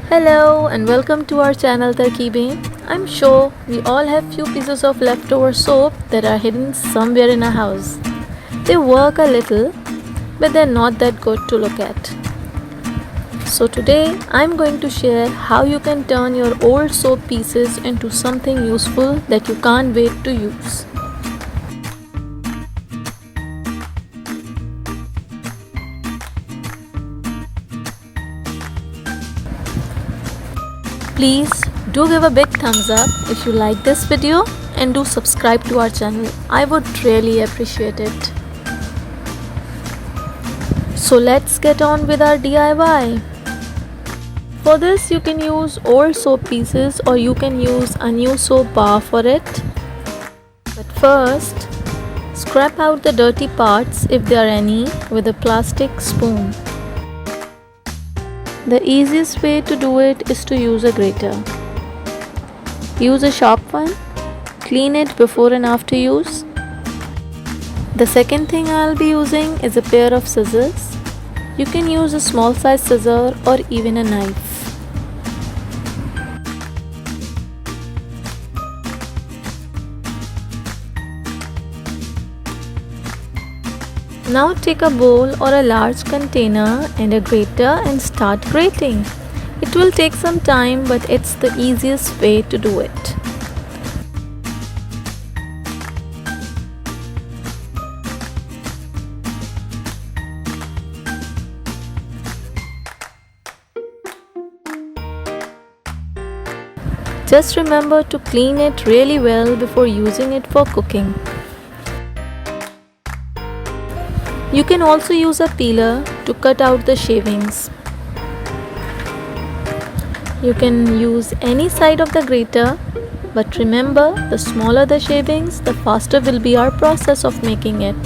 Hello and welcome to our channel Terkibain. I'm sure we all have few pieces of leftover soap that are hidden somewhere in our house. They work a little, but they're not that good to look at. So today I'm going to share how you can turn your old soap pieces into something useful that you can't wait to use. Please do give a big thumbs up if you like this video and do subscribe to our channel. I would really appreciate it. So let's get on with our DIY. For this you can use old soap pieces or you can use a new soap bar for it. But first, scrap out the dirty parts if there are any with a plastic spoon. The easiest way to do it is to use a grater. Use a sharp one. Clean it before and after use. The second thing I'll be using is a pair of scissors. You can use a small size scissor or even a knife. Now take a bowl or a large container and a grater and start grating. It will take some time, but it's the easiest way to do it. Just remember to clean it really well before using it for cooking. You can also use a peeler to cut out the shavings. You can use any side of the grater, but remember, the smaller the shavings, the faster will be our process of making it.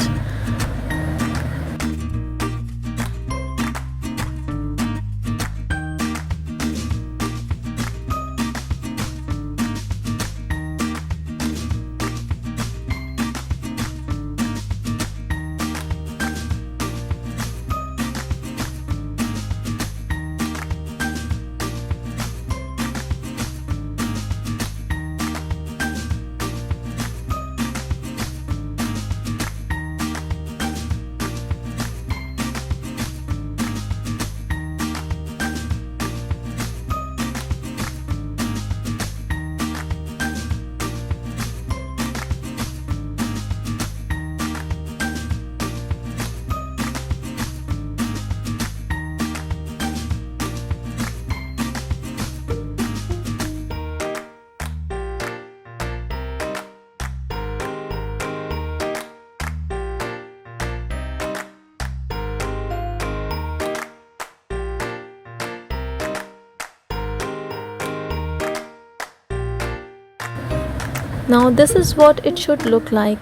Now this is what it should look like.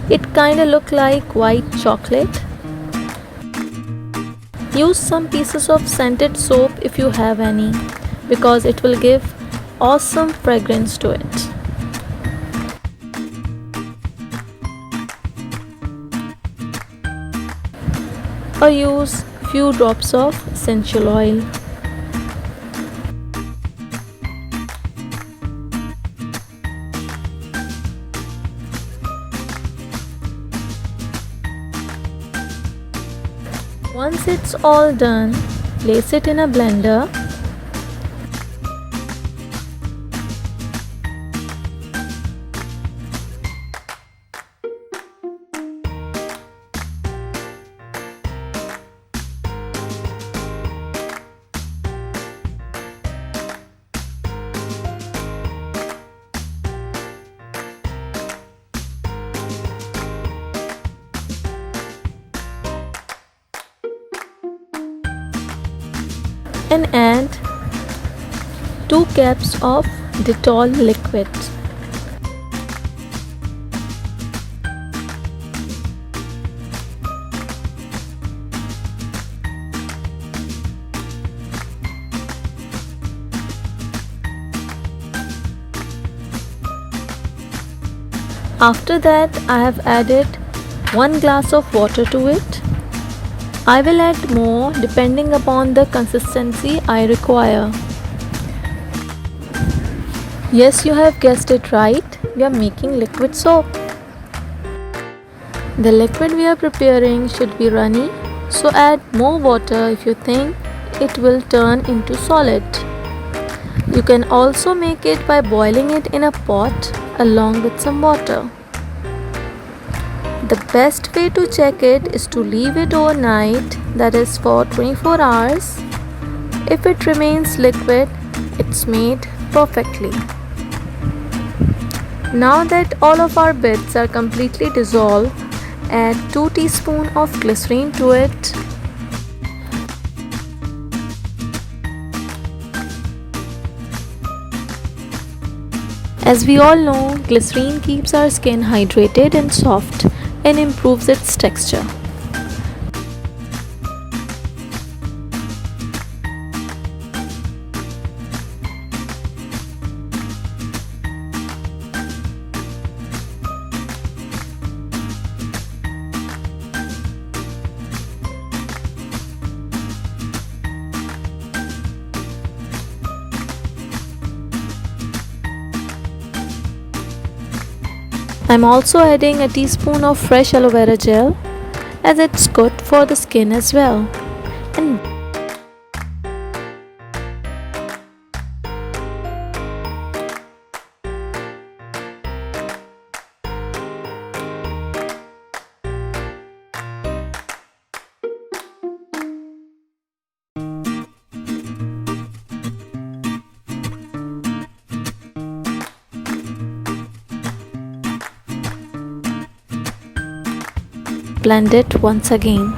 It kinda look like white chocolate. Use some pieces of scented soap if you have any, because it will give awesome fragrance to it. Or use few drops of essential oil. Once it's all done, place it in a blender. And add 2 caps of Dettol liquid. After that, I have added 1 glass of water to it. I will add more depending upon the consistency I require. Yes, you have guessed it right. We are making liquid soap. The liquid we are preparing should be runny, so add more water if you think it will turn into solid. You can also make it by boiling it in a pot along with some water. The best way to check it is to leave it overnight, that is for 24 hours. If it remains liquid, it's made perfectly. Now that all of our bits are completely dissolved, add 2 teaspoons of glycerin to it. As we all know, glycerin keeps our skin hydrated and soft and improves its texture. I'm also adding a teaspoon of fresh aloe vera gel as it's good for the skin as well. And blend it once again.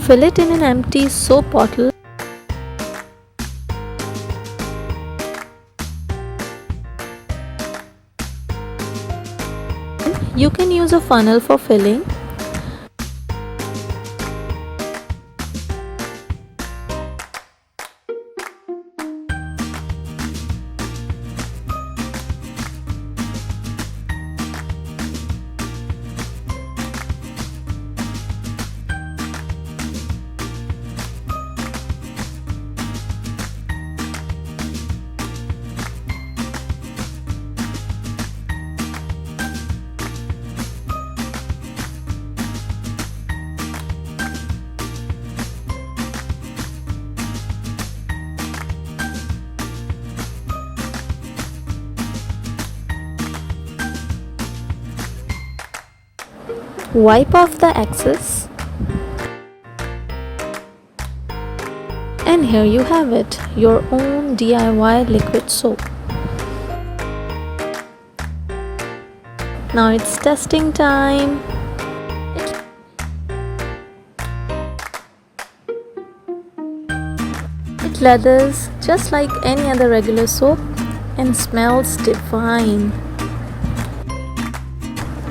Fill it in an empty soap bottle. You can use a funnel for filling. Wipe off the excess, and here you have it, your own DIY liquid soap. Now it's testing time. It lathers just like any other regular soap and smells divine.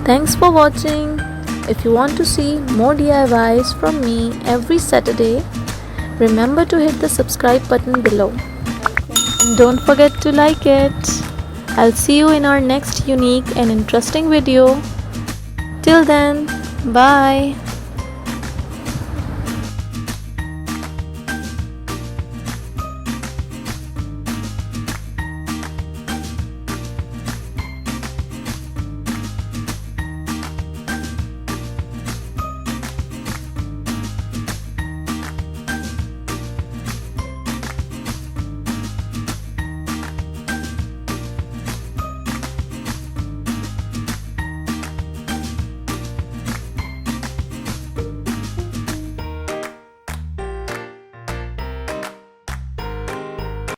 Thanks for watching. If you want to see more DIYs from me every Saturday, remember to hit the subscribe button below. And don't forget to like it. I'll see you in our next unique and interesting video. Till then, bye.